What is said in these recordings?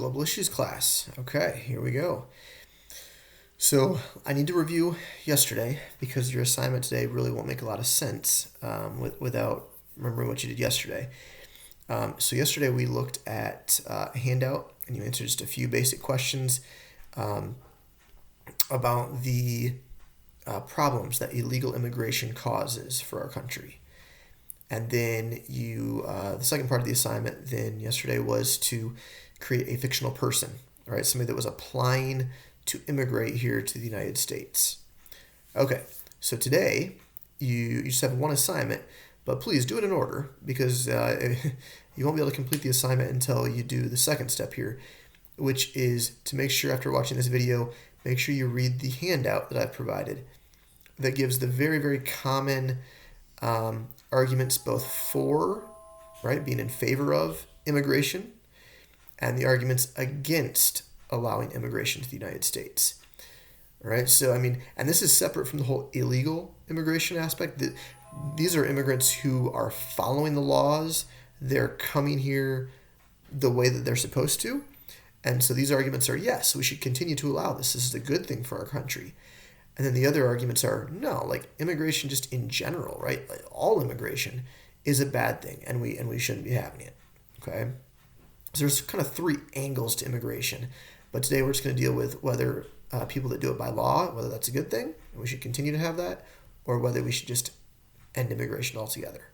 Global Issues class. Okay, here we go. So I need to review yesterday because your assignment today really won't make a lot of sense without remembering what you did yesterday. So yesterday we looked at a handout and you answered just a few basic questions about the problems that illegal immigration causes for our country. And then the second part of the assignment then yesterday was to create a fictional person, right? Somebody that was applying to immigrate here to the United States. Okay, so today you just have one assignment, but please do it in order because you won't be able to complete the assignment until you do the second step here, which is to make sure after watching this video, make sure you read the handout that I've provided that gives the very, very common arguments both for, right, being in favor of immigration, and the arguments against allowing immigration to the United States. All right, so and this is separate from the whole illegal immigration aspect. These are immigrants who are following the laws. They're coming here the way that they're supposed to. And so these arguments are, yes, we should continue to allow this. This is a good thing for our country. And then the other arguments are, no, like immigration just in general, right? Like all immigration is a bad thing, and we shouldn't be having it, okay? So there's kind of three angles to immigration. But today we're just going to deal with whether people that do it by law, whether that's a good thing, and we should continue to have that, or whether we should just end immigration altogether.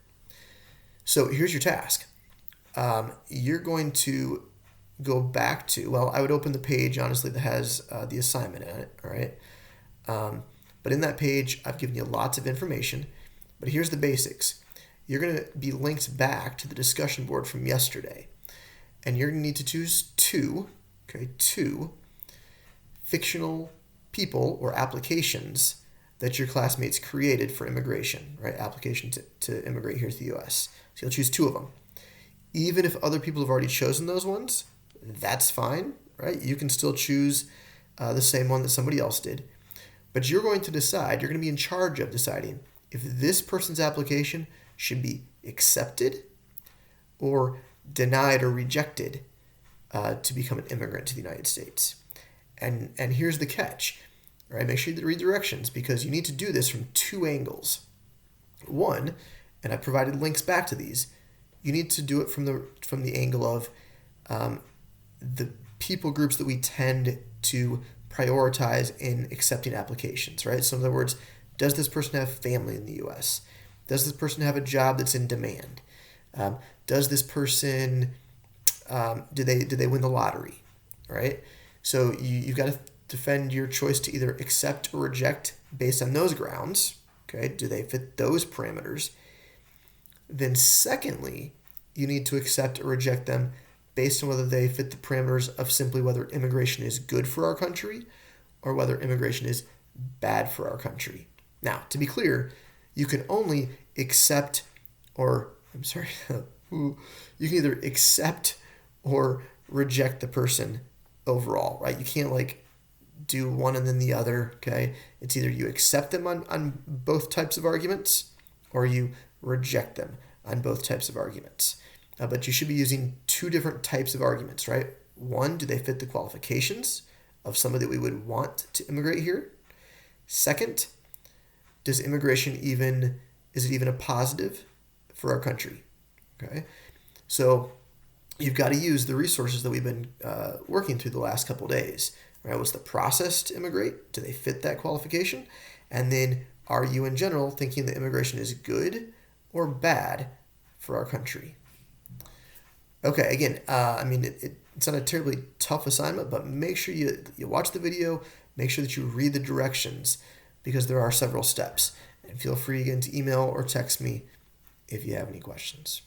So here's your task. You're going to go back to, well, I would open the page, honestly, that has the assignment in it, all right? But in that page, I've given you lots of information, but here's the basics. You're going to be linked back to the discussion board from yesterday, and you're going to need to choose two fictional people or applications that your classmates created for immigration, right? Application to immigrate here to the U.S. So you'll choose two of them. Even if other people have already chosen those ones, that's fine, right? You can still choose the same one that somebody else did. But you're going to decide, you're going to be in charge of deciding if this person's application should be accepted or denied or rejected to become an immigrant to the United States. And here's the catch, right? Make sure you read directions because you need to do this from two angles. One, and I provided links back to these, you need to do it from the angle of the people groups that we tend to prioritize in accepting applications, right? So in other words, does this person have family in the U.S.? Does this person have a job that's in demand? Does this person, do they win the lottery, right? So you've got to defend your choice to either accept or reject based on those grounds, okay? Do they fit those parameters? Then secondly, you need to accept or reject them based on whether they fit the parameters of simply whether immigration is good for our country or whether immigration is bad for our country. Now, to be clear, you can only accept or, you can either accept or reject the person overall, right? You can't do one and then the other, okay? It's either you accept them on both types of arguments or you reject them on both types of arguments. But you should be using two different types of arguments, right? One, do they fit the qualifications of somebody that we would want to immigrate here? Second, is immigration even a positive for our country? Okay, so you've got to use the resources that we've been working through the last couple days. Right? What's the process to immigrate? Do they fit that qualification? And then, are you in general thinking that immigration is good or bad for our country? Okay, again, it's not a terribly tough assignment, but make sure you watch the video, make sure that you read the directions because there are several steps. And feel free again to email or text me if you have any questions.